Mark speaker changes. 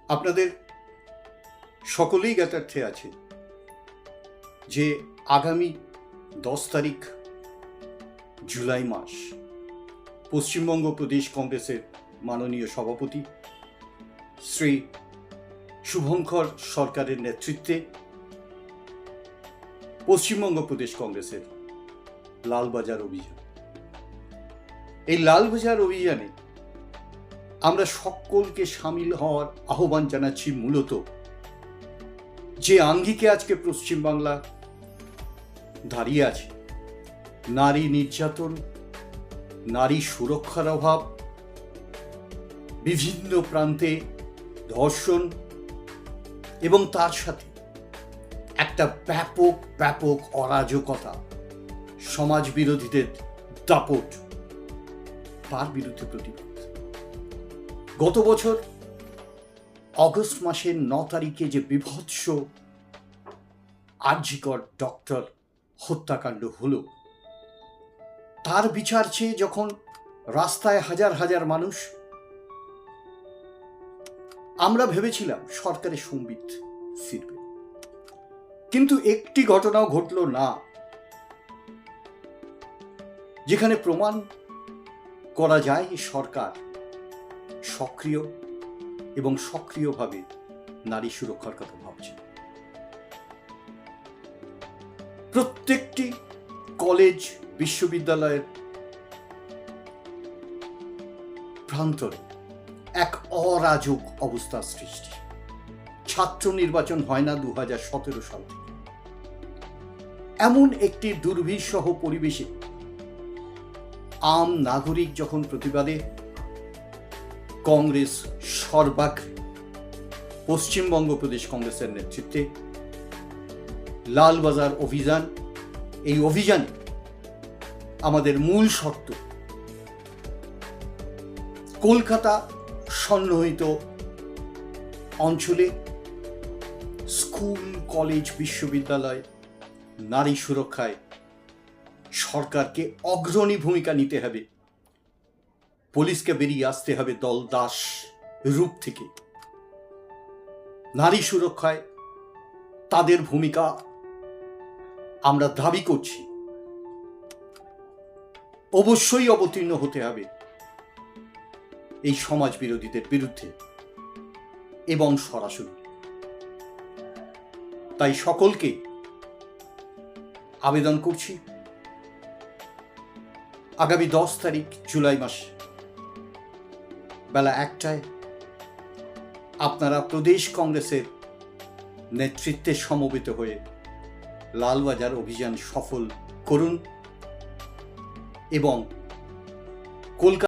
Speaker 1: আপনাদের সকলেই জ্ঞাতার্থে আছে যে আগামী 10 তারিখ জুলাই মাস পশ্চিমবঙ্গ প্রদেশ কংগ্রেসের মাননীয় সভাপতি শ্রী শুভঙ্কর সরকারের নেতৃত্বে পশ্চিমবঙ্গ প্রদেশ কংগ্রেসের লালবাজার অভিযান। এই লালবাজার অভিযানে আমরা সকলকে সামিল হওয়ার আহ্বান জানাচ্ছি। মূলত যে আঙ্গিকে আজকে পশ্চিমবাংলা দাঁড়িয়ে আছে, নারী নির্যাতন, নারী সুরক্ষার অভাব, বিভিন্ন প্রান্তে ধর্ষণ এবং তার সাথে একটা ব্যাপক অরাজকতা, সমাজ বিরোধীদের দাপট, তার বিরুদ্ধে প্রতিবাদ। গত বছর অগস্ট মাসের 9 তারিখে যে বিভৎস আরজিকর ডক্টর হত্যাকাণ্ড হলো, তার বিচার চেয়ে যখন রাস্তায় হাজার হাজার মানুষ, আমরা ভেবেছিলাম সরকারের সম্বিত ফিরবে, কিন্তু একটি ঘটনাও ঘটল না যেখানে প্রমাণ করা যায় সরকার সক্রিয় এবং সক্রিয়ভাবে নারী সুরক্ষার কথা ভাবছে। প্রত্যেকটি কলেজ বিশ্ববিদ্যালয়ের প্রান্তরে এক অরাজক অবস্থার সৃষ্টি। ছাত্র নির্বাচন হয় না 2017 সাল থেকে। এমন একটি দুর্বিষহ পরিবেশে আম নাগরিক যখন প্রতিবাদে কংগ্রেস সর্বাগ্রে পশ্চিমবঙ্গ প্রদেশ কংগ্রেসের নেতৃত্বে লালবাজার অভিযান, এই অভিযানে আমাদের মূল শর্ত কলকাতা সন্নিহিত অঞ্চলে স্কুল, কলেজ, বিশ্ববিদ্যালয় নারী সুরক্ষায় সরকারকে অগ্রণী ভূমিকা নিতে হবে। পুলিশকে বেরিয়ে আসতে হবে দল দাস রূপ থেকে। নারী সুরক্ষায় তাদের ভূমিকা আমরা দাবি করছি অবশ্যই অবতীর্ণ হতে হবে এই সমাজ বিরোধীদের বিরুদ্ধে এবং সরাসরি। তাই সকলকে আবেদন করছি, আগামী 10 তারিখ জুলাই মাস বেলা 1টায় আপনারা প্রদেশ কংগ্রেসের নেতৃত্বে সমবেত হয়ে লালবাজার অভিযান সফল করুন এবং কলকাতা